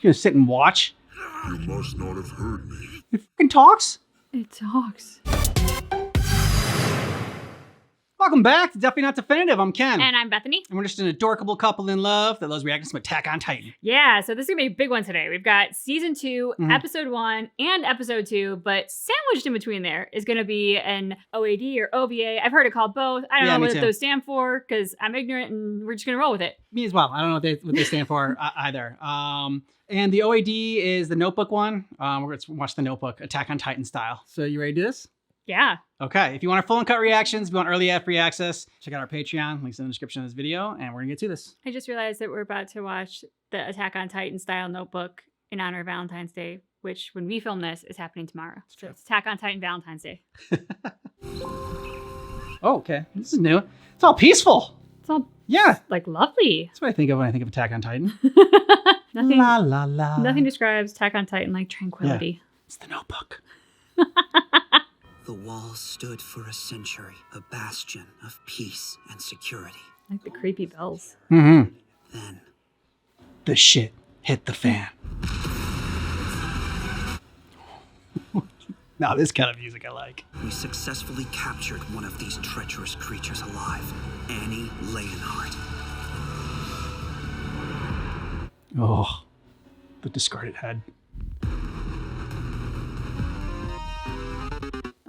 Just gonna sit and watch. You must not have heard me. It fucking talks. It talks. Welcome back to Definitely Not Definitive. I'm Ken. And I'm Bethany. And we're just an adorable couple in love that loves reacting to some Attack on Titan. Yeah, so this is gonna be a big one today. We've got season 2, episode 1, and episode 2, but sandwiched in between there is gonna be an OAD or OVA. I've heard it called both. I don't know what those stand for because I'm ignorant and we're just gonna roll with it. Me as well. I don't know what they stand for either. And the OAD is the Notebook one. We're going to watch the Notebook, Attack on Titan style. So you ready to do this? Yeah. Okay. If you want our full uncut reactions, if you want early ad-free access, check out our Patreon. Links in the description of this video, and we're going to get to this. I just realized that we're about to watch the Attack on Titan style Notebook in honor of Valentine's Day, which when we film this is happening tomorrow. So it's Attack on Titan Valentine's Day. Oh, okay. This is new. It's all peaceful. It's all like lovely. That's what I think of when I think of Attack on Titan. Nothing, la la la. Nothing describes Attack on Titan like tranquility. Yeah. It's the Notebook. The wall stood for a century, a bastion of peace and security. Like the creepy bells. Mm-hmm. Then the shit hit the fan. Now this kind of music I like. We successfully captured one of these treacherous creatures alive, Annie Leonhardt. Oh, the discarded head.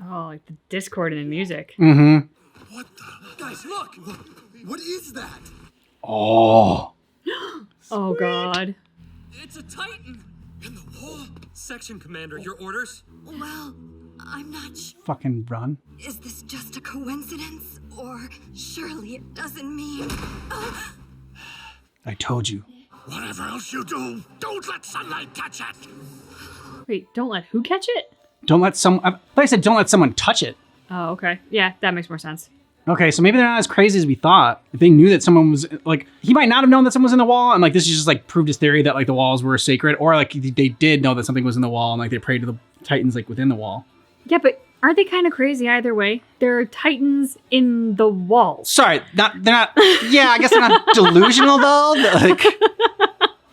Oh, like the discord in the music. Mm-hmm. What the? Guys, look! What is that? Oh. Oh, God. It's a Titan! In the wall? Section Commander, your orders? Well, I'm not sure. Fucking run. Is this just a coincidence? Or surely it doesn't mean... I told you. Whatever else you do, don't let sunlight catch it. Wait, don't let who catch it? Don't let I said don't let someone touch it. Oh, okay. Yeah, that makes more sense. Okay, so maybe they're not as crazy as we thought. If they knew that someone was, like, he might not have known that someone was in the wall, and, like, this is just, like, proved his theory that, like, the walls were sacred, or, like, they did know that something was in the wall, and, like, they prayed to the Titans, like, within the wall. Yeah, but aren't they kind of crazy either way? There are Titans in the walls. Sorry, they're not, yeah, I guess they're not delusional, though. Like,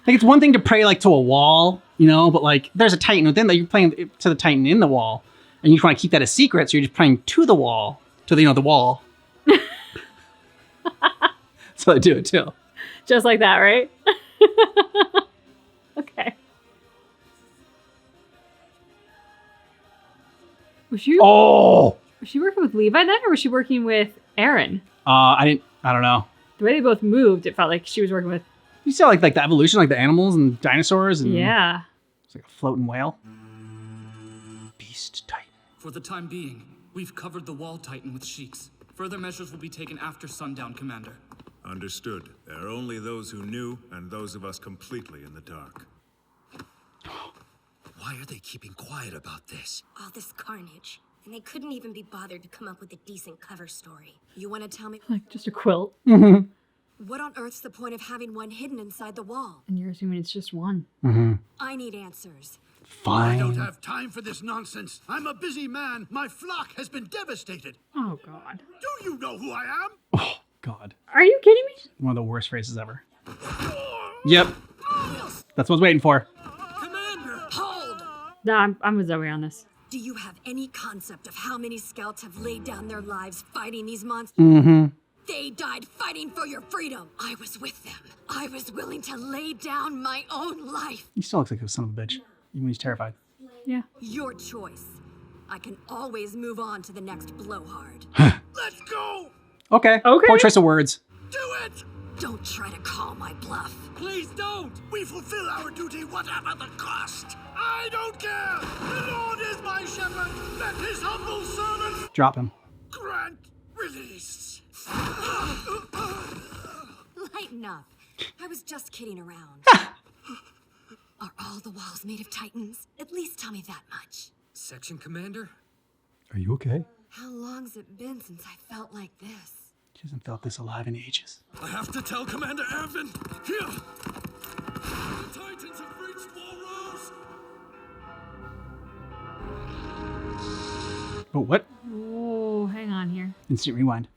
it's one thing to pray, like, to a wall, you know, but, like, there's a Titan within that. You're praying to the Titan in the wall, and you just want to keep that a secret, so you're just praying to the wall, to the, the wall. So I do it too. Just like that, right? Okay. Was she working with Levi then, or was she working with Aaron? I don't know. The way they both moved, it felt like she was working with... You saw like the evolution, like the animals and dinosaurs, and yeah. It's like a floating whale. Beast Titan. For the time being, we've covered the wall Titan with sheiks. Further measures will be taken after sundown, Commander. Understood. There are only those who knew, and those of us completely in the dark. Why are they keeping quiet about this? All this carnage. And they couldn't even be bothered to come up with a decent cover story. You want to tell me... Like just a quilt. Mm-hmm. What on earth's the point of having one hidden inside the wall? And you're assuming it's just one. Mm-hmm. I need answers. Fine. I don't have time for this nonsense. I'm a busy man. My flock has been devastated. Oh, God. Do you know who I am? Oh, God. Are you kidding me? One of the worst phrases ever. Yep. That's what I was waiting for. Commander, hold! Nah, I'm with Zoe on this. Do you have any concept of how many scouts have laid down their lives fighting these monsters? Mm-hmm. They died fighting for your freedom. I was with them. I was willing to lay down my own life. He still looks like a son of a bitch, even when he's terrified. Yeah. Your choice. I can always move on to the next blowhard. Let's go! Okay. Okay. Poor choice of words. Do it! Don't try to call my bluff. Please don't! We fulfill our duty whatever the cost. I don't care! The Lord is my shepherd. Let his humble servant Drop him. grant release. Lighten up. I was just kidding around. Are all the walls made of titans? At least tell me that much. Section Commander? Are you okay? How long's it been since I felt like this? She hasn't felt this alive in ages. I have to tell Commander Ervin. Here! The Titans have reached Wall Rose. Oh, what? Oh, hang on here. Instant rewind.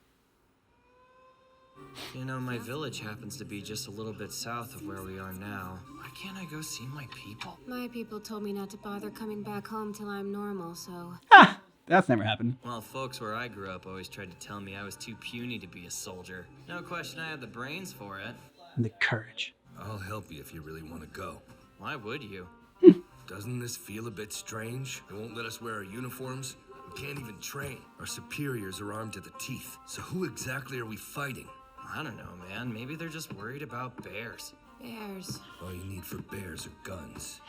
You know, my village happens to be just a little bit south of where we are now. I can't I go see my people? My people told me not to bother coming back home till I'm normal, so... Ha! That's never happened. Well, folks where I grew up always tried to tell me I was too puny to be a soldier. No question I had the brains for it. And the courage. I'll help you if you really want to go. Why would you? Doesn't this feel a bit strange? They won't let us wear our uniforms. We can't even train. Our superiors are armed to the teeth. So who exactly are we fighting? I don't know, man. Maybe they're just worried about bears. Bears. All you need for bears are guns.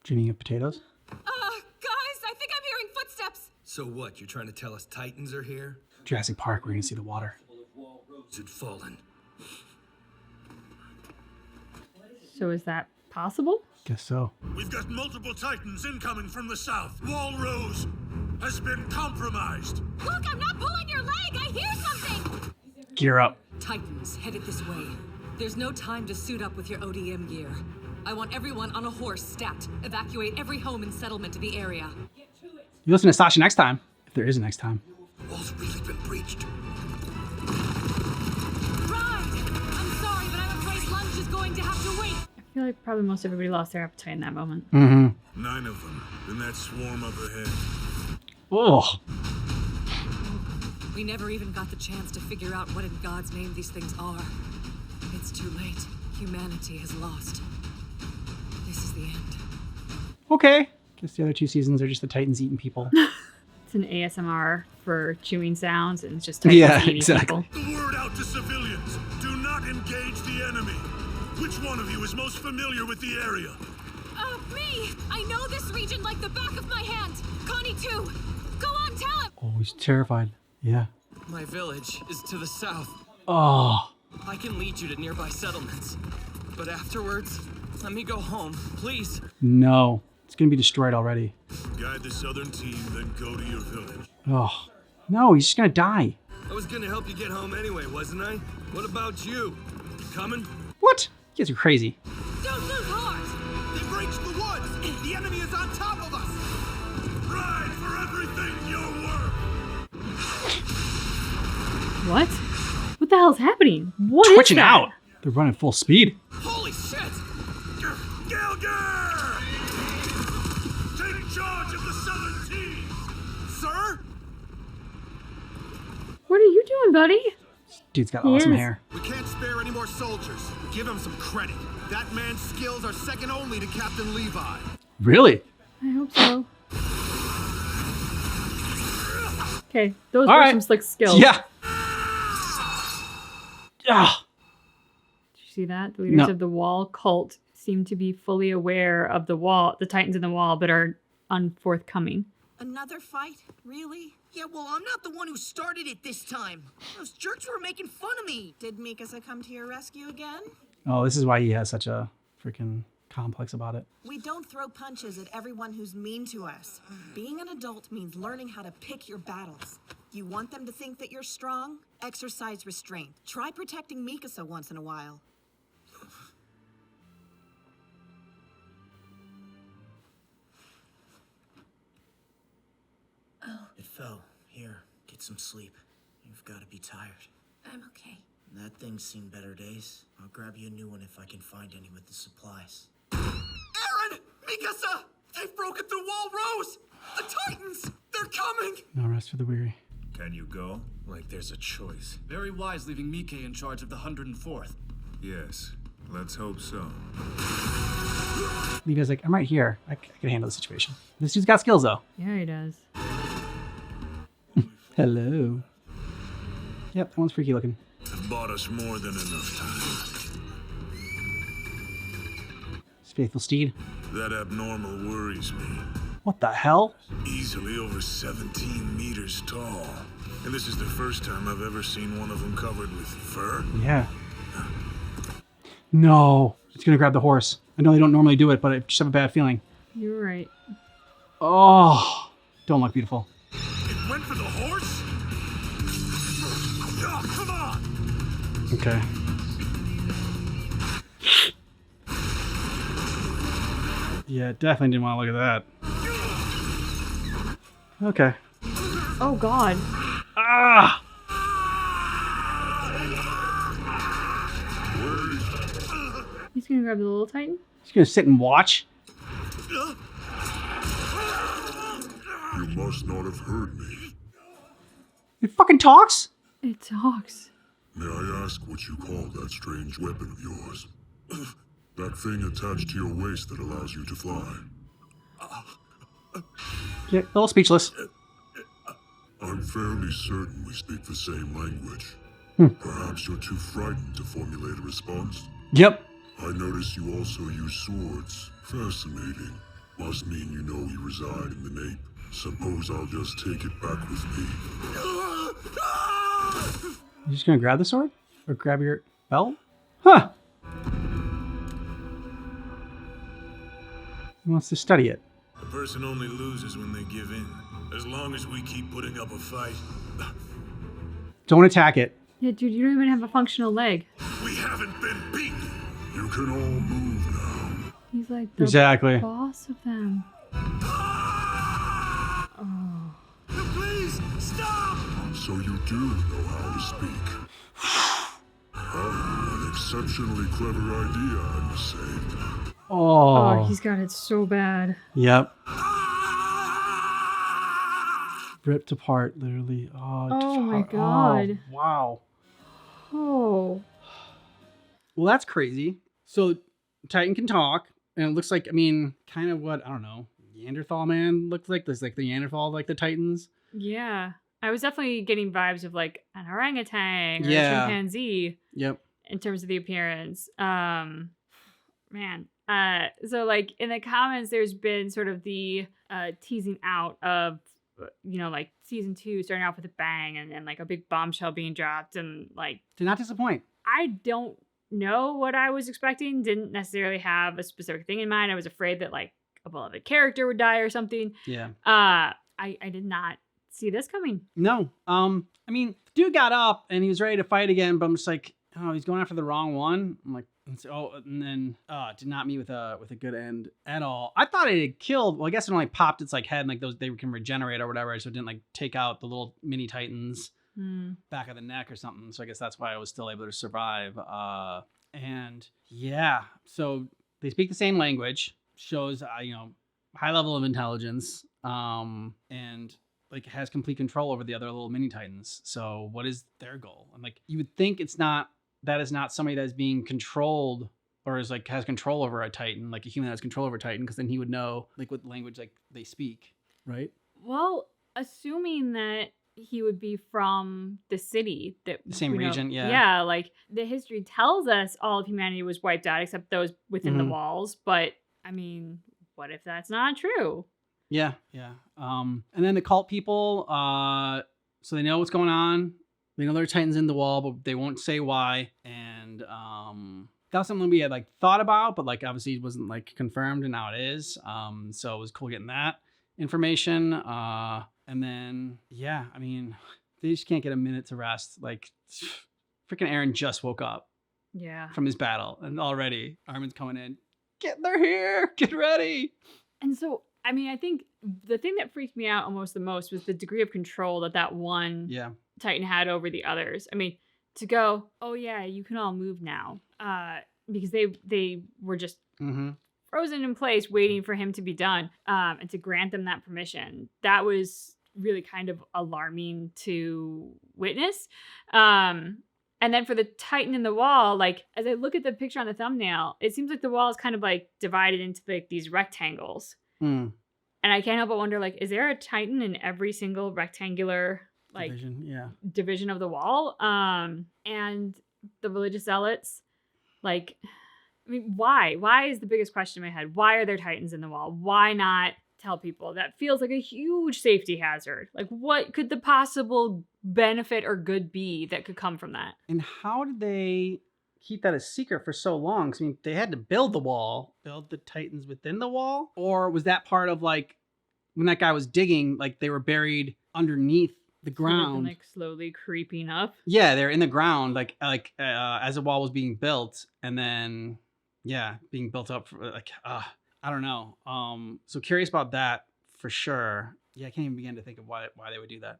Dreaming of potatoes? Guys, I think I'm hearing footsteps. So what, you're trying to tell us Titans are here? Jurassic Park, we're gonna see the water. Has it fallen? So is that possible? Guess so. We've got multiple Titans incoming from the south. Wall Rose has been compromised. Look, I'm not pulling your leg. I hear something. Gear up. Titans headed this way. There's no time to suit up with your ODM gear. I want everyone on a horse stat. Evacuate every home and settlement to the area. You listen to Sasha next time, if there is a next time. The wall's really been breached. Ride! I'm sorry, but I'm afraid lunch is going to have to wait. I feel like probably most everybody lost their appetite in that moment. Mm-hmm. 9 of them in that swarm up ahead. Oh. We never even got the chance to figure out what in God's name these things are. It's too late. Humanity has lost. This is the end. Okay. Guess the other 2 seasons are just the Titans eating people. It's an ASMR for chewing sounds, and it's just Titans eating exactly. people. The word out to civilians. Do not engage the enemy. Which one of you is most familiar with the area? Me. I know this region like the back of my hand. Connie too. Go on, tell him. Oh, he's terrified. Yeah. My village is to the south. Oh. I can lead you to nearby settlements. But afterwards, let me go home, please. No. It's gonna be destroyed already. Guide the southern team, then go to your village. Oh. No, he's just gonna die. I was gonna help you get home anyway, wasn't I? What about you? You coming? What? You guys are crazy. Don't move hard. They breached the woods! The enemy is on top of us! Ride for everything you're worth! What? What the hell's happening? What is Twitching that? out. They're running full speed. Holy shit! Gilger! Take charge of the southern team! Sir? What are you doing, buddy? Dude's got He awesome is. hair. We can't spare any more soldiers. Give him some credit. That man's skills are second only to Captain Levi. Really? I hope so. Okay, those All were right. some slick skills. Yeah. Ah. Did you see that? The leaders No. of the Wall cult seem to be fully aware of the wall, the Titans in the Wall, but are unforthcoming. Another fight? Really? Yeah, well, I'm not the one who started it this time. Those jerks were making fun of me. Did Mikasa come to your rescue again? Oh, this is why he has such a freaking complex about it. We don't throw punches at everyone who's mean to us. Being an adult means learning how to pick your battles. You want them to think that you're strong? Exercise restraint. Try protecting Mikasa once in a while. It fell. Here, get some sleep. You've got to be tired. I'm okay. That thing's seen better days. I'll grab you a new one if I can find any with the supplies. Aaron! Mikasa! They've broken through Wall Rose! The Titans! They're coming! No rest for the weary. Can you go? Like there's a choice. Very wise leaving Mike in charge of the 104th. Yes, let's hope so. Levi's like, I'm right here. I can handle the situation. This dude's got skills, though. Yeah, he does. Hello. Yep, that one's freaky looking. It bought us more than enough time. His faithful steed. That abnormal worries me. What the hell? Easily over 17 meters tall. And this is the first time I've ever seen one of them covered with fur. Yeah. No. It's gonna grab the horse. I know they don't normally do it, but I just have a bad feeling. You're right. Oh. Don't look beautiful. It went for the horse? Oh, come on! Okay. Yeah, definitely didn't want to look at that. Okay. Oh, God. Ah! He's gonna grab the little Titan? He's gonna sit and watch. You must not have heard me. It fucking talks? It talks. May I ask what you call that strange weapon of yours? That thing attached to your waist that allows you to fly. Yeah, a little speechless. I'm fairly certain we speak the same language. Perhaps you're too frightened to formulate a response? Yep. I notice you also use swords. Fascinating. Must mean you know we reside in the Nape. Suppose I'll just take it back with me. You just gonna grab the sword? Or grab your belt? Huh. He wants to study it. A person only loses when they give in. As long as we keep putting up a fight. Don't attack it. Yeah, dude, you don't even have a functional leg. We haven't been beaten. You can all move now. He's like the Exactly. boss of them. Oh. Please, stop! So you do know how to speak. An exceptionally clever idea, I must say. Oh, he's got it so bad. Yep. Ripped apart, literally. Oh my god. Oh, wow. Oh. Well, that's crazy. So Titan can talk, and it looks like, I mean, kind of what, I don't know, Neanderthal man looks like. There's like the Neanderthal, like the Titans. Yeah. I was definitely getting vibes of like an orangutan or a chimpanzee. Yep. In terms of the appearance. Man. So like in the comments, there's been sort of the teasing out of, you know, like season 2 starting off with a bang and then like a big bombshell being dropped and like did not disappoint. I don't know what I was expecting. Didn't necessarily have a specific thing in mind. I was afraid that like a beloved character would die or something. Yeah. I did not see this coming. No. I mean, dude got up and he was ready to fight again, but I'm just like, oh, he's going after the wrong one. I'm like, and then did not meet with a good end at all. I thought it had killed. Well, I guess it only popped its like head, and like those they can regenerate or whatever, so it didn't like take out the little mini Titans back of the neck or something. So I guess that's why I was still able to survive. And yeah, so they speak the same language, shows high level of intelligence, and like has complete control over the other little mini Titans. So what is their goal? And like you would think that is not somebody that is being controlled or is like has control over a Titan, like a human that has control over a Titan, because then he would know like what language like they speak, right? Well, assuming that he would be from the city that the same region, yeah. Yeah, like the history tells us all of humanity was wiped out except those within the walls. But I mean, what if that's not true? Yeah, yeah. And then the cult people, so they know what's going on. They know there are Titans in the wall, but they won't say why. And that was something we had like thought about, but like obviously it wasn't like confirmed, and now it is. So it was cool getting that information. And then yeah, I mean, they just can't get a minute to rest. Like freaking Aaron just woke up. Yeah. From his battle, and already Armin's coming in. They're here. Get ready. And so I mean, I think the thing that freaked me out almost the most was the degree of control that one Titan had over the others. I mean, to go, oh yeah, you can all move now, because they were just frozen in place, waiting for him to be done, and to grant them that permission. That was really kind of alarming to witness. And then for the Titan in the wall, like as I look at the picture on the thumbnail, it seems like the wall is kind of like divided into like these rectangles. And I can't help but wonder, like, is there a Titan in every single rectangular like division of the wall? And the religious zealots, like, I mean, why? Why is the biggest question in my head? Why are there Titans in the wall? Why not tell people? That feels like a huge safety hazard. Like, what could the possible benefit or good be that could come from that? And how did they keep that a secret for so long? 'Cause, I mean, they had to build the wall, build the Titans within the wall, or was that part of like when that guy was digging, like they were buried underneath the ground, like slowly creeping up? Yeah, they're in the ground, like as the wall was being built, and then being built up for like I don't know. So curious about that for sure. Yeah, I can't even begin to think of why they would do that.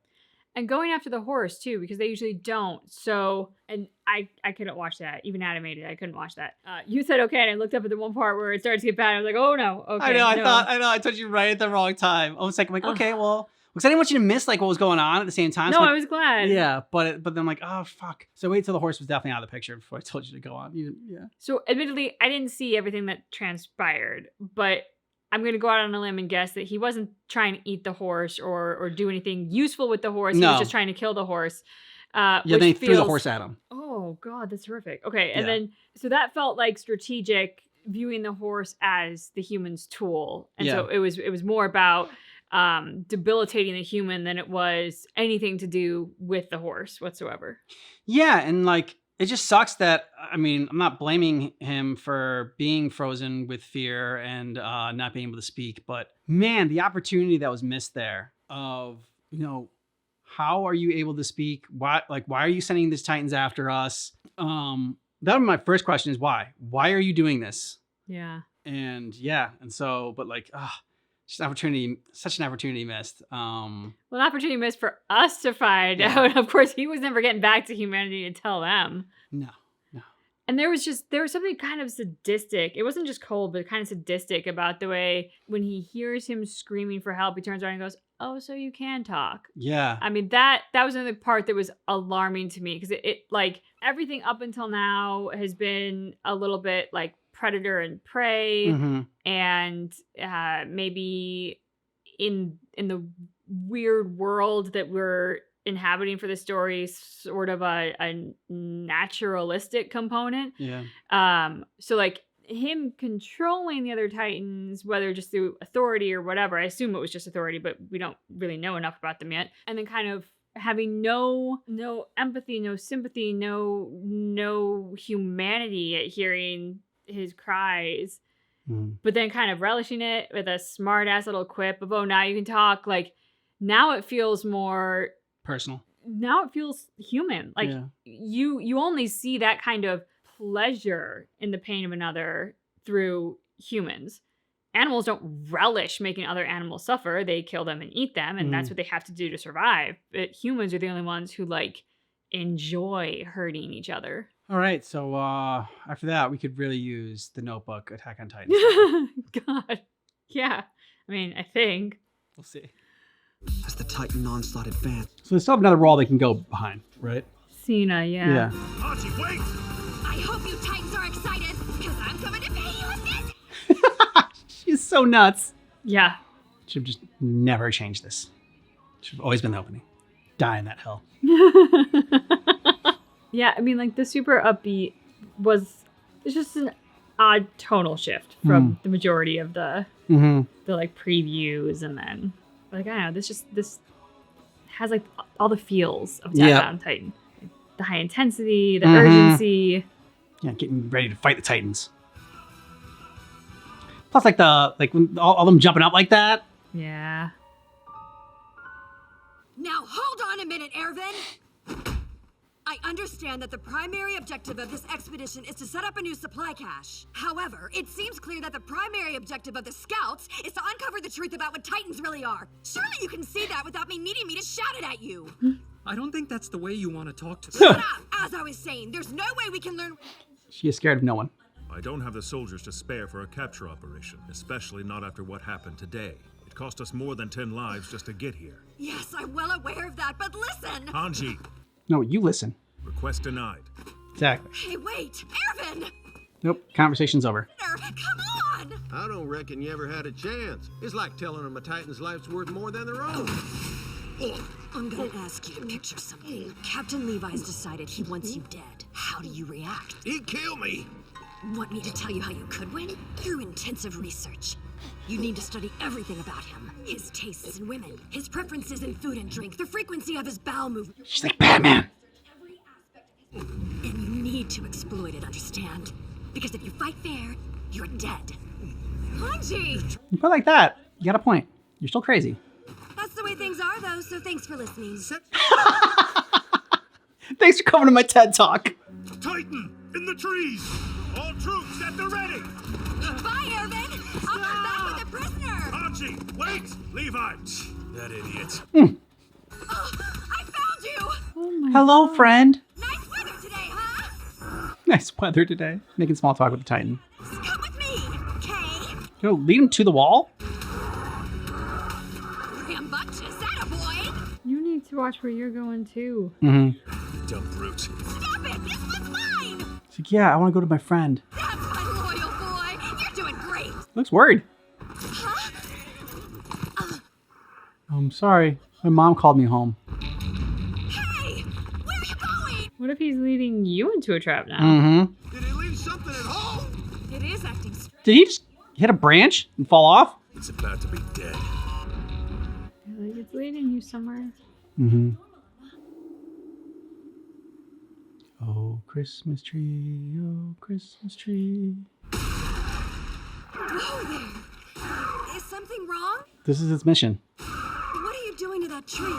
And going after the horse too, because they usually don't. So, and I couldn't watch that, even animated. I couldn't watch that. You said okay, and I looked up at the one part where it started to get bad. I was like, oh no, okay. I know, I told you right at the wrong time. I was like, okay, well, because I didn't want you to miss like what was going on at the same time. No, so I was glad. Yeah, but then I'm like, oh fuck. So wait till the horse was definitely out of the picture before I told you to go on. Yeah. So admittedly, I didn't see everything that transpired, but I'm going to go out on a limb and guess that he wasn't trying to eat the horse or do anything useful with the horse. He was just trying to kill the horse. Then he threw the horse at him. Oh, God, that's horrific. Okay, and then, so that felt like strategic, viewing the horse as the human's tool. And so it was more about debilitating the human than it was anything to do with the horse whatsoever. Yeah, and like, it just sucks that, I mean, I'm not blaming him for being frozen with fear and not being able to speak, but man, the opportunity that was missed there of, how are you able to speak? Why are you sending these Titans after us? That would be my first question is why? Why are you doing this? Yeah. And so, but like, such an opportunity missed. Well, an opportunity missed for us to find out. Of course, he was never getting back to humanity to tell them. No. And there was something kind of sadistic. It wasn't just cold, but kind of sadistic about the way when he hears him screaming for help, he turns around and goes, "Oh, so you can talk." Yeah. I mean, that was another part that was alarming to me because it like everything up until now has been a little bit like predator and prey, and maybe in the weird world that we're inhabiting for the story, sort of a naturalistic component. So like him controlling the other Titans, whether just through authority or whatever, I assume it was just authority, but we don't really know enough about them yet. And then kind of having no empathy, no sympathy, no humanity at hearing his cries, but then kind of relishing it with a smart ass little quip of, "Oh, now you can talk." Like now it feels more personal. Now it feels human. Like you only see that kind of pleasure in the pain of another through humans. Animals don't relish making other animals suffer. They kill them and eat them, and that's what they have to do to survive. But humans are the only ones who like enjoy hurting each other. All right, so after that, we could really use the Notebook Attack on Titan. God, yeah. I mean, I think we'll see. As the Titan onslaught advanced. So they still have another wall they can go behind, right? Cena, yeah. Archie, wait! I hope you Titans are excited, because I'm coming to pay you with this! She's so nuts. Yeah. Should have just never changed this. Should have always been the opening. Die in that hell. Yeah, I mean, like, the super upbeat it's just an odd tonal shift from the majority of the like, previews, and then, like, I don't know, this has, like, all the feels of Attack on Titan. Like, the high intensity, the urgency. Yeah, getting ready to fight the Titans. Plus, like, when all them jumping up like that. Yeah. Now, hold on a minute, Ervin! I understand that the primary objective of this expedition is to set up a new supply cache. However, it seems clear that the primary objective of the scouts is to uncover the truth about what Titans really are. Surely you can see that without me needing me to shout it at you. I don't think that's the way you want to talk to Shut up! As I was saying, there's no way we can learn... She is scared of no one. I don't have the soldiers to spare for a capture operation, especially not after what happened today. It cost us more than 10 lives just to get here. Yes, I'm well aware of that, but listen! Hanji! No, you listen. Request denied. Exactly. Hey, wait! Ervin! Nope, conversation's over. Ervin, come on! I don't reckon you ever had a chance. It's like telling them a Titan's life's worth more than their own. I'm gonna ask you to picture something. Captain Levi's decided he wants you dead. How do you react? He'd kill me! Want me to tell you how you could win? Through intensive research. You need to study everything about him. His tastes in women, his preferences in food and drink, the frequency of his bowel movements. She's like Batman. And you need to exploit it, understand? Because if you fight fair, you're dead. Hanji! You put it like that, you got a point. You're still crazy. That's the way things are, though, so thanks for listening. Thanks for coming to my TED Talk. Titan, in the trees! All troops at the ready! Bye, Ervin! I'll come back with a prisoner! Archie, wait! Levi! That idiot. Oh, I Hello, friend. Nice weather today, huh? Nice weather today. Making small talk with the Titan. Come with me, okay? Go lead him to the wall. Rambunctious, attaboy! You need to watch where you're going too. Mm-hmm. Dumb brute. Stop it! This one's mine! It's like, yeah, I want to go to my friend. That's my loyal boy! You're doing great! Looks worried. Huh? I'm sorry. My mom called me home. Hey! Where are you going? What if he's leading you into a trap now? Mm-hmm. Did he leave something at home? It is acting strange. Did he just hit a branch and fall off? It's about to be dead. Like it's leading you somewhere. Mm-hmm. Oh, Christmas tree, oh, Christmas tree. Whoa there! Is something wrong? This is its mission. What are you doing to that tree?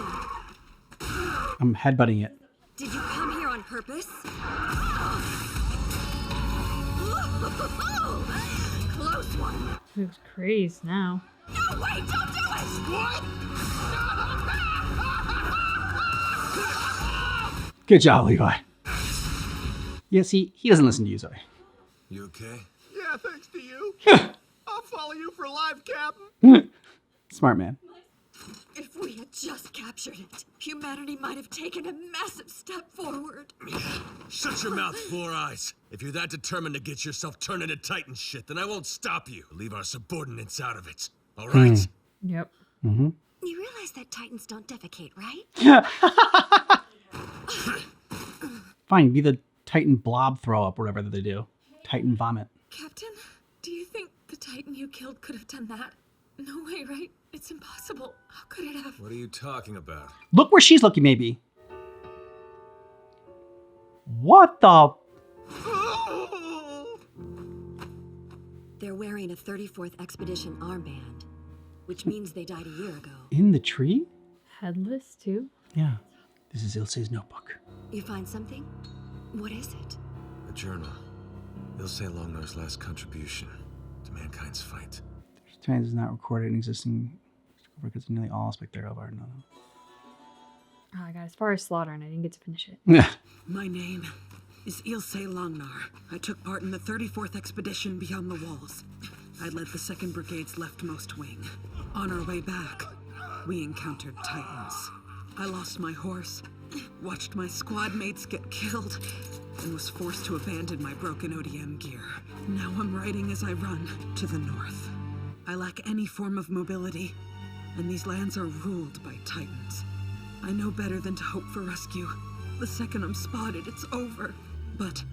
I'm headbutting it. Did you come here on purpose? Close one. Looks crazed now. No, wait, don't do it! What? Good job, Levi. Yeah, see, he doesn't listen to you, Zoe. You okay? Yeah, thanks to you. I'll follow you for life, Captain. Smart man. If we had just captured it, humanity might have taken a massive step forward. Shut your mouth, Four Eyes. If you're that determined to get yourself turned into Titan shit, then I won't stop you. Leave our subordinates out of it. All right? Yep. Mm-hmm. You realize that Titans don't defecate, right? Fine, be the Titan blob throw up, whatever that they do. Titan vomit. Captain, do you think the Titan you killed could have done that? No way, right? It's impossible. How could it have? What are you talking about? Look where she's looking, maybe. What the? They're wearing a 34th Expedition armband, which means they died a year ago. In the tree? Headless too? Yeah. This is Ilse's notebook. You find something? What is it? A journal. Ilse Longnar's last contribution to mankind's fight. Time does not record an existing records of nearly all aspects thereof are known. Oh, I got as far as slaughter and I didn't get to finish it. Yeah. My name is Ilse Longnar. I took part in the 34th Expedition Beyond the Walls. I led the 2nd Brigade's leftmost wing. On our way back, we encountered Titans. I lost my horse, watched my squad mates get killed, and was forced to abandon my broken ODM gear. Now I'm riding as I run to the north. I lack any form of mobility, and these lands are ruled by Titans. I know better than to hope for rescue. The second I'm spotted, it's over. But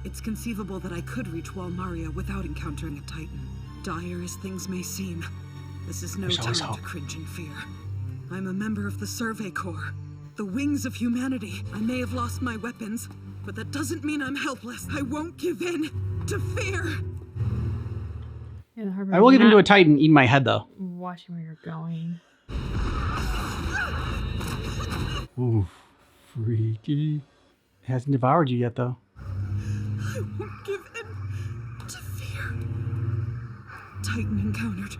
it's conceivable that I could reach Walmaria without encountering a Titan. Dire as things may seem, this is no time to cringe in fear. I'm a member of the Survey Corps, the wings of humanity. I may have lost my weapons, but that doesn't mean I'm helpless. I won't give in to fear. Yeah, I will get into a Titan eating my head, though. Watching where you're going. Ooh, freaky. It hasn't devoured you yet, though. I won't give in to fear. Titan encountered.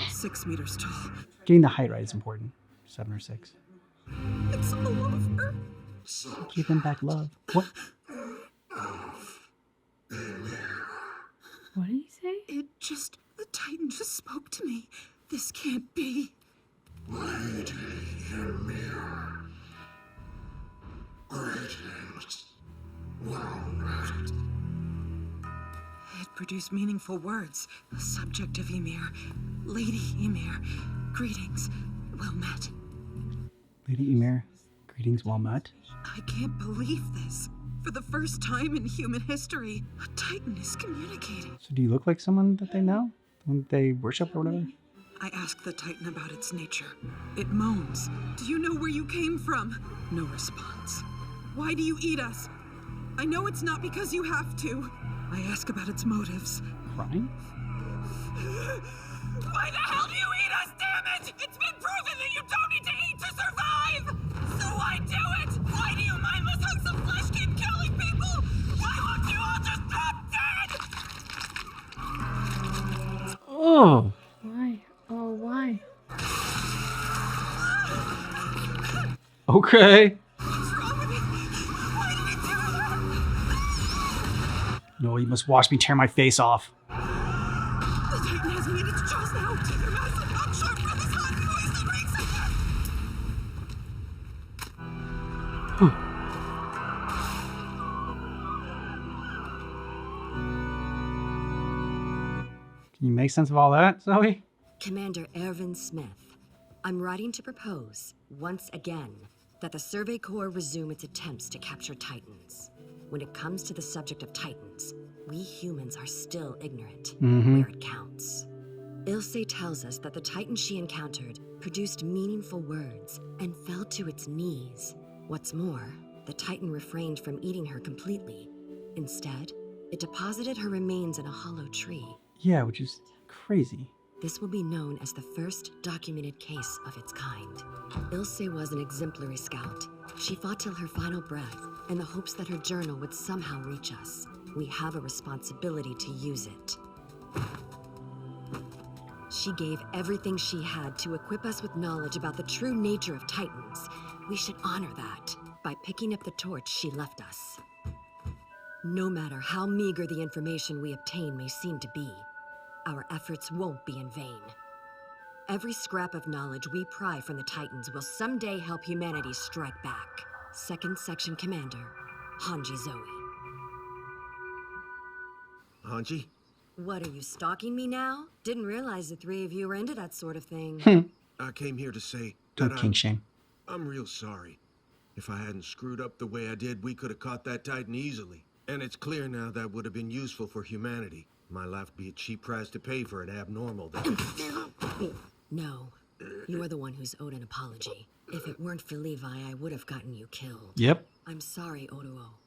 6 meters tall. Getting the height right is important. 7 or 6. It's all over. Give them back love. What? What did he say? The Titan just spoke to me. This can't be. Greetings, Ymir. Greetings, Walnut. It produced meaningful words. The subject of Ymir. Lady Ymir. Greetings. Well met. Lady Ymir, greetings, well met. I can't believe this. For the first time in human history, a Titan is communicating. So do you look like someone that they know? Someone they worship or whatever? I asked the Titan about its nature. It moans. Do you know where you came from? No response. Why do you eat us? I know it's not because you have to. I ask about its motives. Crying? Why the hell do you eat us, damn it? It's been proven that you don't need to eat to survive! So why do it? Why do you mindless hunks of flesh keep killing people? Why won't you all just drop dead? Oh. Why? Oh, why? Okay. No, you must watch me tear my face off. The Titan has made its jaws now. Your mouth is not sharp from this hot noise that makes it. Can you make sense of all that, Zoe? Commander Ervin Smith, I'm writing to propose, once again, that the Survey Corps resume its attempts to capture Titans. When it comes to the subject of Titans, we humans are still ignorant, where it counts. Ilse tells us that the Titan she encountered produced meaningful words and fell to its knees. What's more, the Titan refrained from eating her completely. Instead, it deposited her remains in a hollow tree. Yeah, which is crazy. This will be known as the first documented case of its kind. Ilse was an exemplary scout. She fought till her final breath in the hopes that her journal would somehow reach us. We have a responsibility to use it. She gave everything she had to equip us with knowledge about the true nature of Titans. We should honor that by picking up the torch she left us. No matter how meager the information we obtain may seem to be, our efforts won't be in vain. Every scrap of knowledge we pry from the Titans will someday help humanity strike back. 2nd Section Commander, Hanji Zoe. Hanji? What, are you stalking me now? Didn't realize the three of you were into that sort of thing. I came here to say Don't that king shame. I'm real sorry. If I hadn't screwed up the way I did, we could have caught that Titan easily. And it's clear now that would have been useful for humanity. My life would be a cheap price to pay for an abnormal that... No, you're the one who's owed an apology. If it weren't for Levi, I would have gotten you killed. Yep. I'm sorry, Oruo.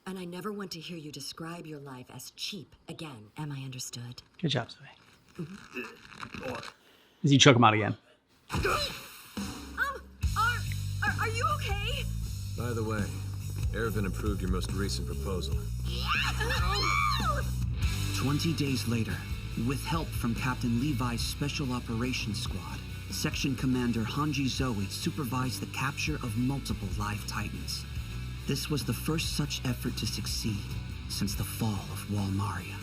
And I never want to hear you describe your life as cheap again. Am I understood? Good job, Zoe. As you choke him out again. Are you okay? By the way, Ervin approved your most recent proposal. 20 days later, with help from Captain Levi's Special Operations Squad, Section Commander Hanji Zoe supervised the capture of multiple live Titans. This was the first such effort to succeed since the fall of Walmaria.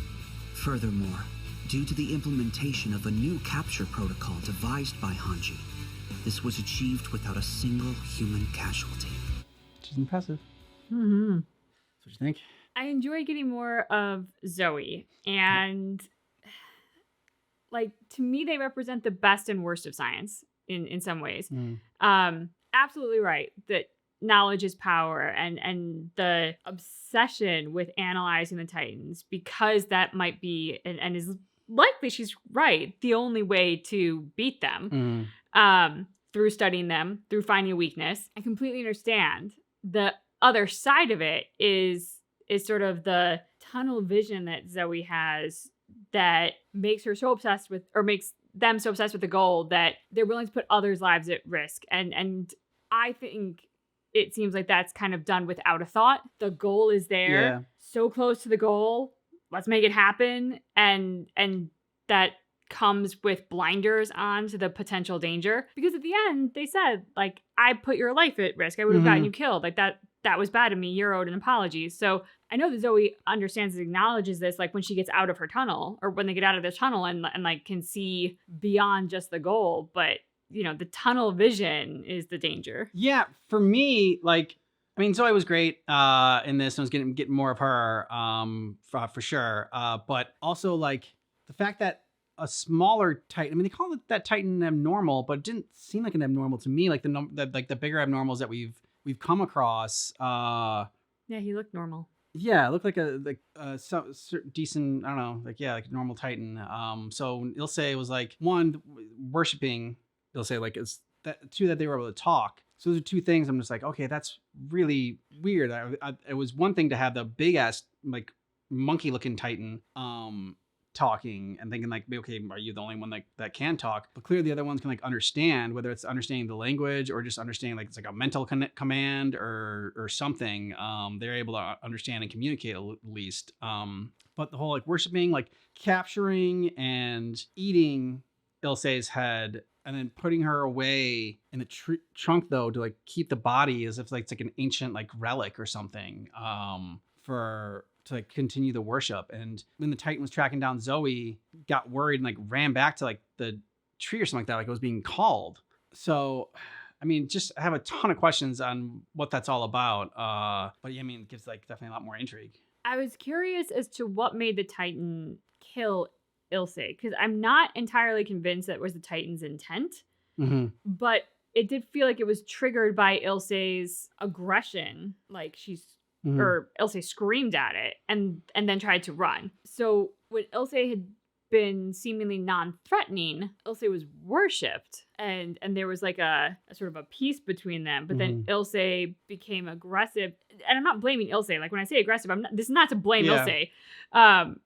Furthermore, due to the implementation of a new capture protocol devised by Hanji, this was achieved without a single human casualty. Which is impressive. Mm-hmm. What do you think? I enjoy getting more of Zoe, and like, to me, they represent the best and worst of science in some ways. Absolutely right that knowledge is power, and the obsession with analyzing the Titans, because that might be and is likely, she's right, the only way to beat them. Through studying them, through finding a weakness. I completely understand. The other side of it is sort of the tunnel vision that Zoe has that makes her so obsessed with, or makes them so obsessed with the goal that they're willing to put others' lives at risk. And I think it seems like that's kind of done without a thought. The goal is there, so close to the goal. Let's make it happen. And that comes with blinders on to the potential danger, because at the end they said, like, I put your life at risk, I would have gotten you killed, like that was bad of me, you're owed an apology. So I know that Zoe understands and acknowledges this, like when she gets out of her tunnel, or when they get out of the tunnel and like can see beyond just the goal, but you know, the tunnel vision is the danger. Yeah, for me, like, I mean, Zoe was great in this, and was getting more of her for sure, but also like the fact that a smaller Titan, I mean, they call it that Titan abnormal, but it didn't seem like an abnormal to me. Like the bigger abnormals that we've come across. Yeah, he looked normal. Yeah, it looked like a decent, I don't know, like a normal Titan. So Ilse was like, one, worshiping Ilse, like, is that, two, that they were able to talk. So those are two things. I'm just like, okay, that's really weird. It was one thing to have the big ass, like, monkey looking Titan talking and thinking like, okay, are you the only one that can talk? But clearly the other ones can like understand, whether it's understanding the language or just understanding like it's like a mental command or something. They're able to understand and communicate at least. But the whole like worshiping, like capturing and eating Ilse's head and then putting her away in the trunk though to like keep the body as if like it's like an ancient like relic or something to like continue the worship. And when the Titan was tracking down Zoe, got worried and like ran back to like the tree or something like that, like it was being called. So I mean, just I have a ton of questions on what that's all about. But yeah, I mean, it gives like definitely a lot more intrigue. I was curious as to what made the Titan kill Ilse, because I'm not entirely convinced that was the Titan's intent, but it did feel like it was triggered by Ilse's aggression. Like or Ilse screamed at it and then tried to run. So when Ilse had been seemingly non-threatening, Ilse was worshipped, and there was like a sort of a peace between them. But then Ilse became aggressive, and I'm not blaming Ilse. Like when I say aggressive, this is not to blame Ilse.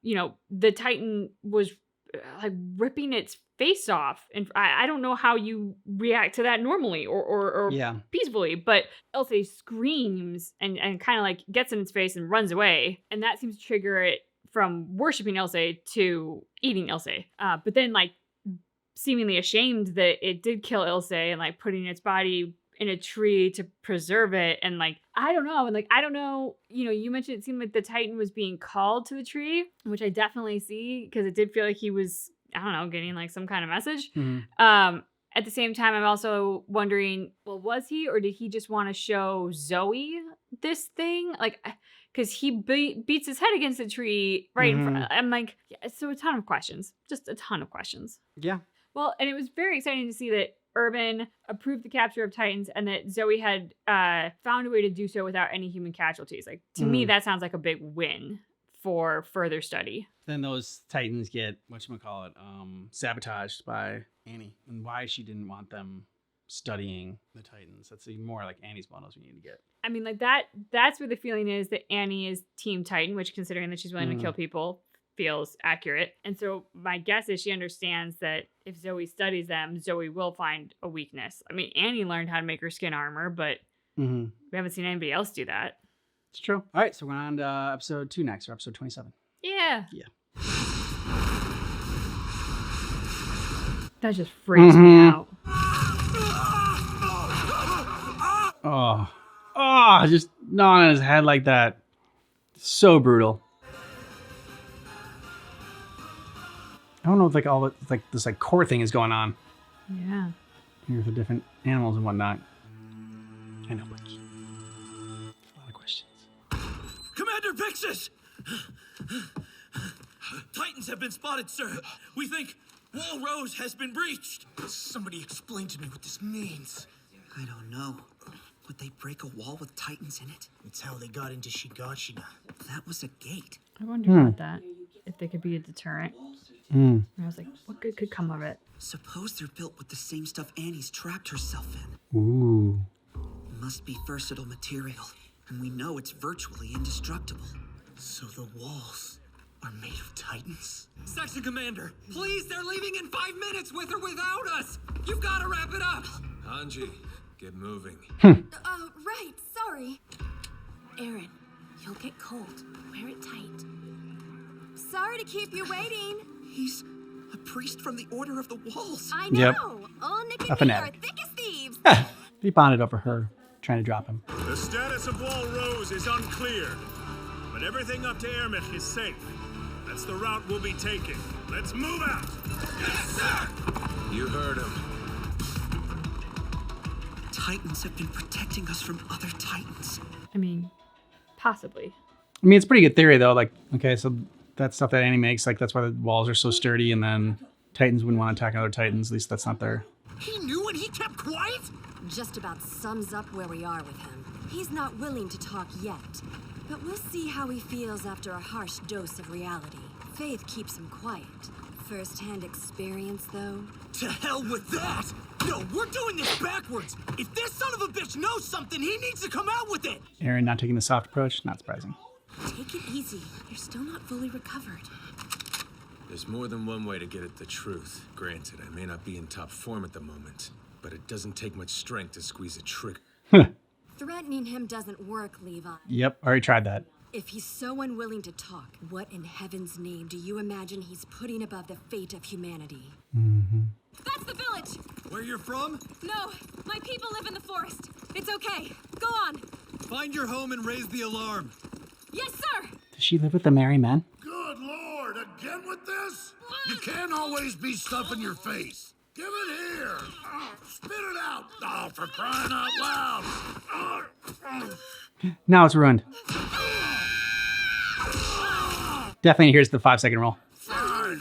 You know, the Titan was like ripping its face off, and I don't know how you react to that normally or peacefully, but Ilse screams and kind of like gets in its face and runs away, and that seems to trigger it from worshiping Ilse to eating Ilse. But then like seemingly ashamed that it did kill Ilse and like putting its body in a tree to preserve it. And like, I don't know. And like, I don't know, you know, you mentioned it seemed like the Titan was being called to the tree, which I definitely see because it did feel like he was, I don't know, getting like some kind of message. At the same time, I'm also wondering, well, was he, or did he just want to show Zoe this thing? Like, because he beats his head against the tree right in front. I'm like, yeah, so a ton of questions, just a ton of questions. Yeah. Well, and it was very exciting to see that Urban approved the capture of Titans and that Zoe had found a way to do so without any human casualties. Like, to me, that sounds like a big win for further study. Then those Titans get, whatchamacallit, sabotaged by Annie, and why she didn't want them studying the Titans. That's even more like Annie's models we need to get. I mean, like that's where the feeling is that Annie is Team Titan, which considering that she's willing to kill people feels accurate. And so my guess is she understands that if Zoe studies them, Zoe will find a weakness. I mean, Annie learned how to make her skin armor, but we haven't seen anybody else do that. It's true. All right, so we're on to episode 2 next, or episode 27. Yeah. Yeah. That just freaks me out. Oh, just gnawing on his head like that. So brutal. I don't know if like all the, like this like core thing is going on. Yeah. Here for different animals and whatnot. I know, but a lot of questions. Commander Pixis! Titans have been spotted, sir. We think Wall Rose has been breached. Somebody explain to me what this means. I don't know. Would they break a wall with Titans in it? It's how they got into Shigashina. That was a gate. I wonder about that. If they could be a deterrent. And I was like, what good could come of it? Suppose they're built with the same stuff Annie's trapped herself in. Ooh. Must be versatile material, and we know it's virtually indestructible. So the walls are made of Titans? Section Commander, please, they're leaving in 5 minutes with or without us! You've got to wrap it up! Hanji, get moving. Right, sorry. Aaron, you'll get cold. Wear it tight. Sorry to keep you waiting. He's a priest from the Order of the Walls. I know. Yep. Old Nick A and me are fanatic. thick as thieves. He bonded over her, trying to drop him. The status of Wall Rose is unclear, but everything up to Ermich is safe. That's the route we'll be taking. Let's move out. Yes, sir! You heard him. Titans have been protecting us from other Titans. I mean, possibly. I mean, it's a pretty good theory, though. Like, okay, so that stuff that Annie makes, like, that's why the walls are so sturdy, and then Titans wouldn't want to attack other Titans. At least that's not their... He knew and he kept quiet? Just about sums up where we are with him. He's not willing to talk yet, but we'll see how he feels after a harsh dose of reality. Faith keeps him quiet. First-hand experience, though. To hell with that! No, we're doing this backwards! If this son of a bitch knows something, he needs to come out with it! Aaron not taking the soft approach, not surprising. Take it easy. You're still not fully recovered. There's more than one way to get at the truth. Granted, I may not be in top form at the moment, but it doesn't take much strength to squeeze a trigger. Threatening him doesn't work, Levi. Yep, already tried that. If he's so unwilling to talk, what in heaven's name do you imagine he's putting above the fate of humanity? Mm-hmm. That's the village! Where you're from? No, my people live in the forest. It's okay. Go on. Find your home and raise the alarm. Yes, sir. Does she live with the merry men? Good Lord, again with this? You can't always be stuffing your face. Give it here. Spit it out. Oh, for crying out loud. Now it's ruined. Definitely here's the 5-second rule. Fine.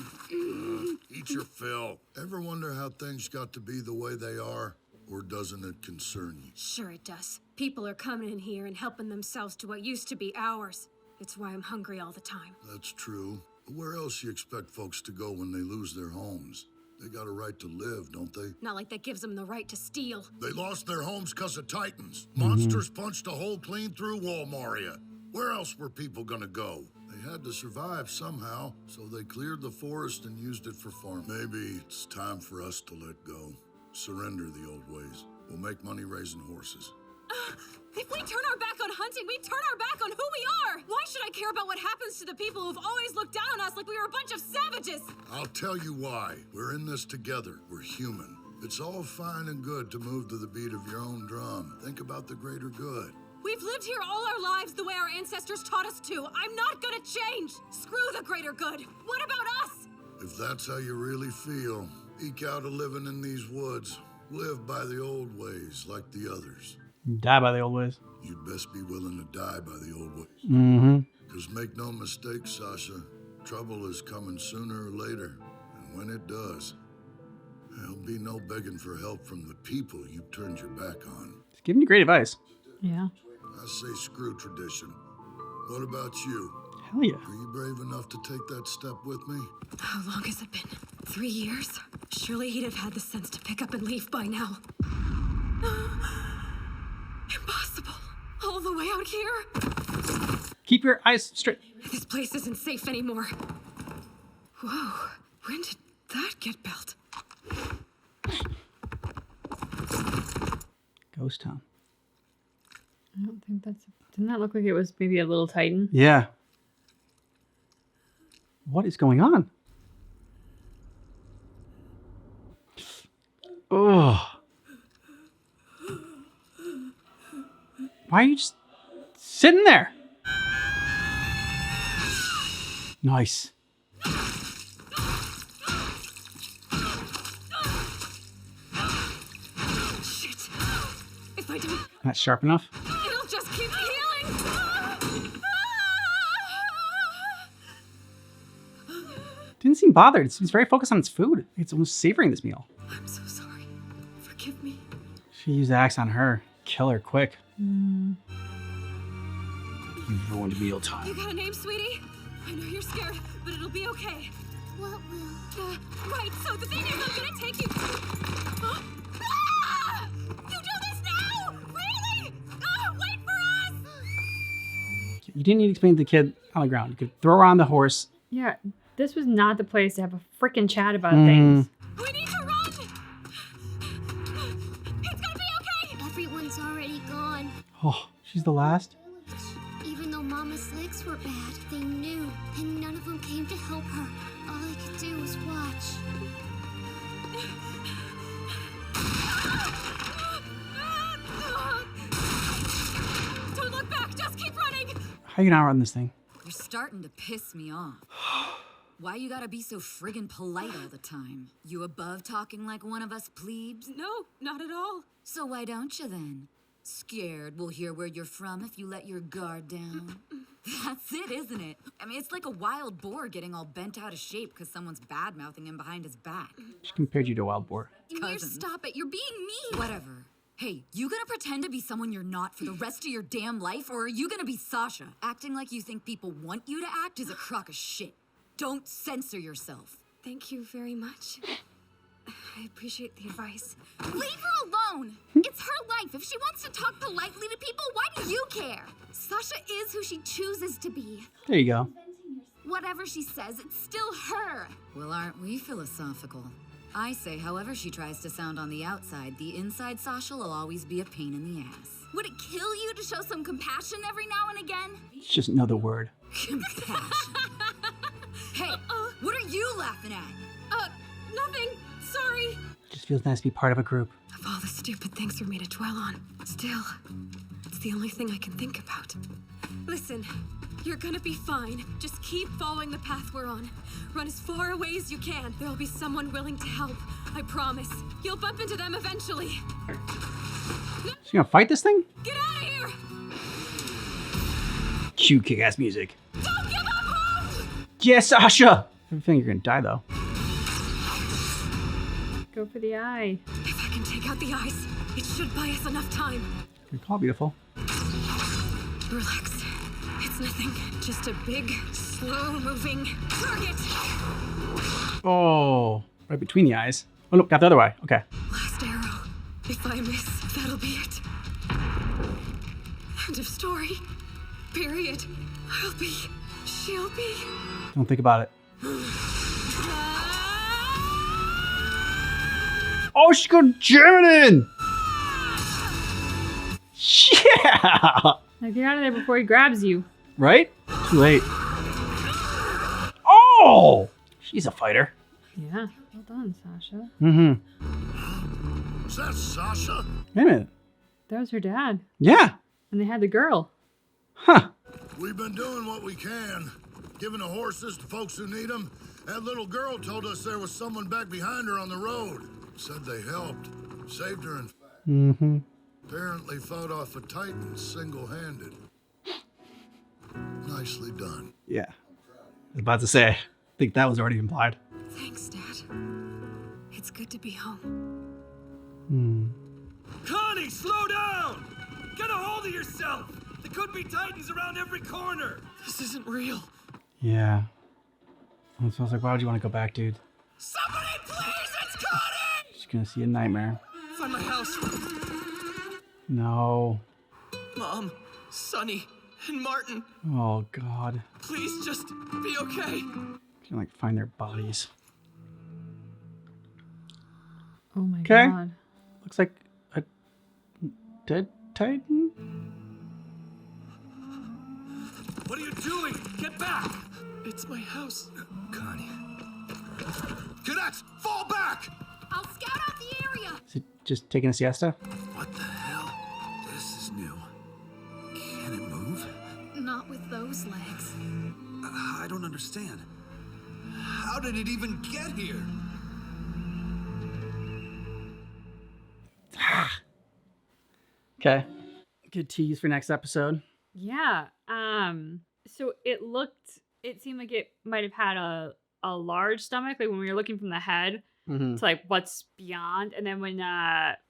Eat your fill. Ever wonder how things got to be the way they are? Or doesn't it concern you? Sure it does. People are coming in here and helping themselves to what used to be ours. It's why I'm hungry all the time. That's true. But where else you expect folks to go when they lose their homes? They got a right to live, don't they? Not like that gives them the right to steal. They lost their homes because of Titans. Monsters punched a hole clean through Walmaria. Where else were people gonna go? They had to survive somehow, so they cleared the forest and used it for farming. Maybe it's time for us to let go. Surrender the old ways. We'll make money raising horses. If we turn our back on hunting, we turn our back on who we are! Why should I care about what happens to the people who've always looked down on us like we were a bunch of savages? I'll tell you why. We're in this together. We're human. It's all fine and good to move to the beat of your own drum. Think about the greater good. We've lived here all our lives the way our ancestors taught us to. I'm not gonna change! Screw the greater good. What about us? If that's how you really feel, eke out a living in these woods. Live by the old ways like the others. Die by the old ways. You'd best be willing to die by the old ways. Mm-hmm. Because make no mistake, Sasha, trouble is coming sooner or later. And when it does, there'll be no begging for help from the people you turned your back on. It's giving you great advice. Yeah. I say screw tradition. What about you? Hell yeah. Are you brave enough to take that step with me? How long has it been? 3 years? Surely he'd have had the sense to pick up and leave by now. Impossible. All the way out here? Keep your eyes straight. This place isn't safe anymore. Whoa. When did that get built? Ghost town. I don't think that's... Didn't that look like it was maybe a little Titan? Yeah. What is going on? Oh. Why are you just sitting there? Nice. Shit. If I don't... Not sharp enough? It'll just keep healing. Didn't seem bothered. It seems very focused on its food. It's almost savoring this meal. I'm so sorry. Forgive me. She used the axe on her. Kill her quick. Mm. You've ruined mealtime. You got a name, sweetie? I know you're scared, but it'll be okay. What will? Right, so the thing is, I'm gonna take you... You do this now? Really? Wait for us! You didn't need to explain to the kid on the ground. You could throw her on the horse. Yeah, this was not the place to have a freaking chat about things. We need to run! It's gonna be okay! Everyone's already gone. Oh, she's the last? Even though Mama's legs were bad, they knew, and none of them came to help her. All I could do was watch. Don't look back, just keep running! How you not run this thing? You're starting to piss me off. Why you gotta be so friggin' polite all the time? You above talking like one of us plebes? No, not at all. So why don't you then? Scared we'll hear where you're from if you let your guard down. That's it, isn't it? I mean, it's like a wild boar getting all bent out of shape because someone's bad-mouthing him behind his back. She compared you to a wild boar. Mir, stop it. You're being mean. Whatever. Hey, you gonna pretend to be someone you're not for the rest of your damn life, or are you gonna be Sasha? Acting like you think people want you to act is a crock of shit. Don't censor yourself. Thank you very much. I appreciate the advice. Leave her alone! It's her life. If she wants to talk politely to people, why do you care? Sasha is who she chooses to be. There you go. Whatever she says, it's still her. Well, aren't we philosophical? I say, however she tries to sound on the outside, the inside Sasha will always be a pain in the ass. Would it kill you to show some compassion every now and again? It's just another word. Compassion. Hey, what are you laughing at? Nothing. Sorry. Just feels nice to be part of a group. Of all the stupid things for me to dwell on, still, it's the only thing I can think about. Listen, you're gonna be fine. Just keep following the path we're on. Run as far away as you can. There'll be someone willing to help. I promise. You'll bump into them eventually. She's gonna fight this thing? Get out of here! Cue kick-ass music. Don't give up hope! Yes, Sasha! I think you're gonna die, though. Go for the eye. If I can take out the eyes, it should buy us enough time. Good call, beautiful. Relax. It's nothing. Just a big, slow-moving target. Oh, right between the eyes. Oh, look, got the other eye. Okay. Last arrow. If I miss, that'll be it. End of story. Period. She'll be. Don't think about it. Oh, she could jam it in! Yeah! Like, get out of there before he grabs you. Right? Too late. Oh! She's a fighter. Yeah. Well done, Sasha. Mm-hmm. Is that Sasha? Wait a minute. That was her dad. Yeah. And they had the girl. Huh. We've been doing what we can. Giving the horses to folks who need them. That little girl told us there was someone back behind her on the road. Said they helped. Saved her, in fact. Mm-hmm. Apparently fought off a Titan single-handed. Nicely done. Yeah. I was about to say, I think that was already implied. Thanks, Dad. It's good to be home. Hmm. Connie, slow down! Get a hold of yourself! There could be Titans around every corner! This isn't real. Yeah. So I was like, why would you want to go back, dude? Somebody, please! It's Connie! She's gonna see a nightmare. Find my house. No. Mom, Sonny, and Martin. Oh, God. Please just be okay. Can like find their bodies. Oh my Okay. God. Looks like a dead Titan. What are you doing? Get back! It's my house. Connie. Cadets, fall back! I'll scout out the area. Is it just taking a siesta? What the hell? This is new. Can it move? Not with those legs. I don't understand. How did it even get here? Okay. Good tease for next episode. Yeah. So it seemed like it might have had a large stomach, like when we were looking from the head Mm-hmm. to like what's beyond. And then when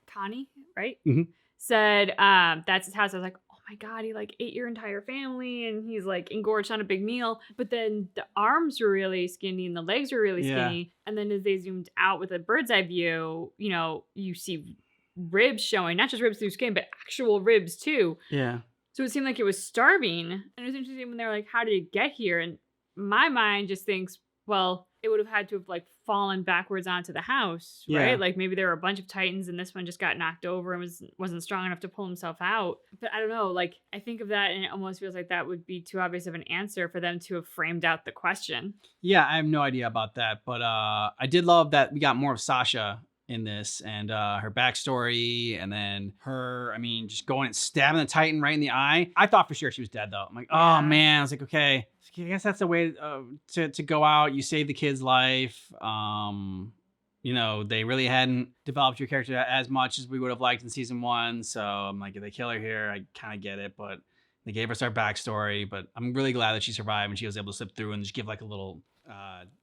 Connie, right, Mhm. said that's his house, I was like, oh my God, he like ate your entire family and he's like engorged on a big meal. But then the arms were really skinny and the legs were really Yeah. skinny. And then as they zoomed out with a bird's eye view, you know, you see ribs showing, not just ribs through skin, but actual ribs too. Yeah. So it seemed like it was starving. And it was interesting when they were like, how did it get here? And my mind just thinks, well, it would have had to have like fallen backwards onto the house, right? Yeah. Like maybe there were a bunch of Titans and this one just got knocked over and wasn't strong enough to pull himself out. But I don't know, like I think of that and it almost feels like that would be too obvious of an answer for them to have framed out the question. Yeah, I have no idea about that, but I did love that we got more of Sasha in this and her backstory, and then her, I mean, just going and stabbing the Titan right in the eye. I thought for sure she was dead though. I'm like, oh man, I was like, okay, I guess that's the way to go out. You save the kid's life. You know, they really hadn't developed your character as much as we would have liked in season 1. So I'm like, if they kill her here, I kind of get it, but they gave us our backstory. But I'm really glad that she survived and she was able to slip through and just give like a little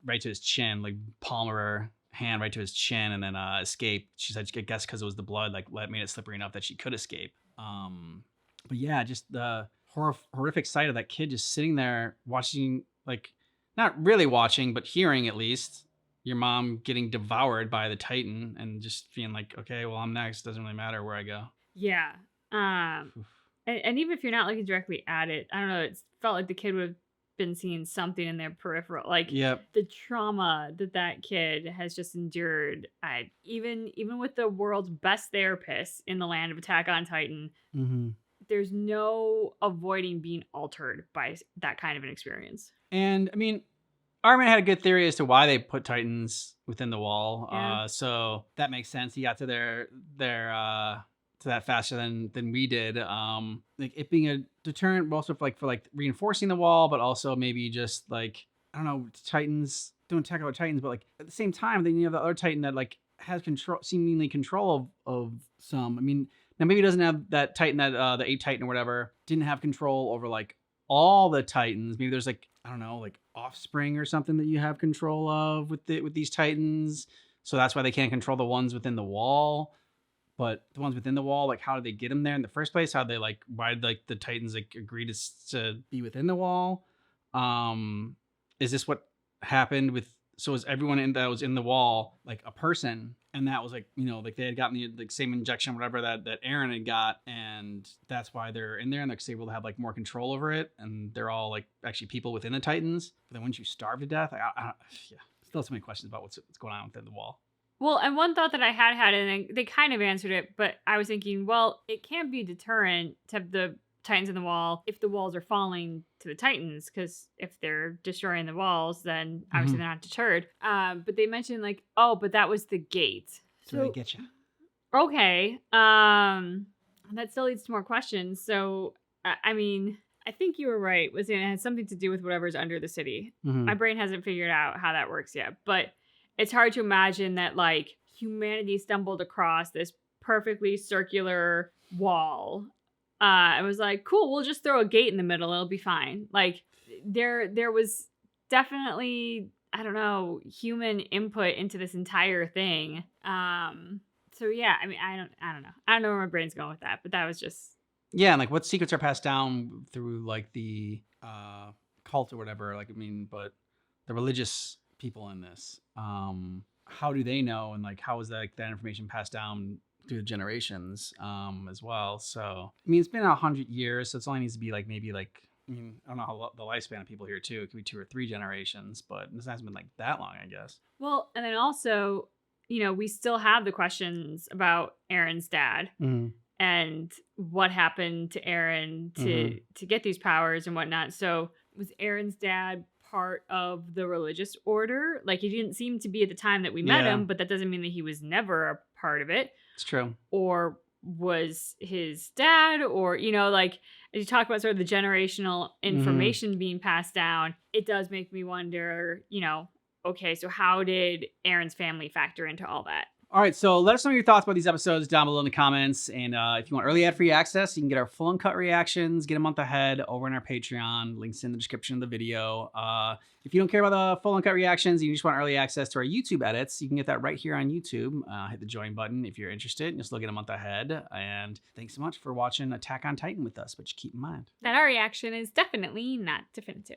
right to his chin, like palm of her hand right to his chin, and then escape. She said, I guess because it was the blood, like made it slippery enough that she could escape. But yeah, just the horrific sight of that kid just sitting there watching, like not really watching, but hearing at least your mom getting devoured by the Titan, and just feeling like, okay, well, I'm next. Doesn't really matter where I go. Yeah. And even if you're not looking directly at it, I don't know, it felt like the kid would have been seeing something in their peripheral, like the trauma that kid has just endured. Even with the world's best therapist in the land of Attack on Titan, there's no avoiding being altered by that kind of an experience. And I mean, Armin had a good theory as to why they put Titans within the wall. Yeah. So that makes sense. He got to their to that faster than we did. Like it being a deterrent, also for like reinforcing the wall, but also maybe just like, I don't know, Titans don't attack out Titans, but like at the same time, then you have the other Titan that like has seemingly control of some. I mean, now maybe it doesn't have that Titan that the 8 Titan or whatever didn't have control over like all the Titans. Maybe there's like, I don't know, like offspring or something that you have control of with these Titans. So that's why they can't control the ones within the wall. But the ones within the wall, like how did they get them there in the first place? How they like, why did like the Titans like agree to be within the wall? Is this what happened with, so is everyone that was in the wall like a person? And that was like, you know, like they had gotten the like same injection, whatever that Eren had got. And that's why they're in there and they're able to have like more control over it. And they're all like actually people within the Titans. But then once you starve to death, yeah, still so many questions about what's going on within the wall. Well, and one thought that I had, and they kind of answered it, but I was thinking, well, it can't be a deterrent to have the Titans in the wall if the walls are falling to the Titans, because if they're destroying the walls, then obviously they're not deterred. But they mentioned like, oh, but that was the gate. So they get you. Okay. That still leads to more questions. So, I mean, I think you were right. It has something to do with whatever's under the city. My brain hasn't figured out how that works yet, but it's hard to imagine that like humanity stumbled across this perfectly circular wall. It was like, cool, we'll just throw a gate in the middle. It'll be fine. Like there was definitely, I don't know, human input into this entire thing. So yeah, I mean, I don't know. I don't know where my brain's going with that, but that was just. Yeah. And like what secrets are passed down through like the cult or whatever. Like, I mean, but the religious people in this, how do they know, and like how is that information passed down through the generations as well? So I mean, it's been 100 years, so it only needs to be like maybe like, I mean, I don't know how the lifespan of people here too, it could be 2 or 3 generations, but this hasn't been like that long, I guess. Well, and then also, you know, we still have the questions about Eren's dad and what happened to Eren to get these powers and whatnot. So was Eren's dad part of the religious order? Like, he didn't seem to be at the time that we met him, but that doesn't mean that he was never a part of it. It's true. Or was his dad, or, you know, like, as you talk about sort of the generational information being passed down, it does make me wonder, you know, okay, so how did Eren's family factor into all that? All right, so let us know your thoughts about these episodes down below in the comments. And if you want early ad-free access, you can get our full uncut reactions, get a month ahead over on our Patreon. Links in the description of the video. If you don't care about the full uncut reactions, you just want early access to our YouTube edits, you can get that right here on YouTube. Hit the join button if you're interested, and just look at a month ahead. And thanks so much for watching Attack on Titan with us, but you keep in mind that our reaction is definitely not definitive.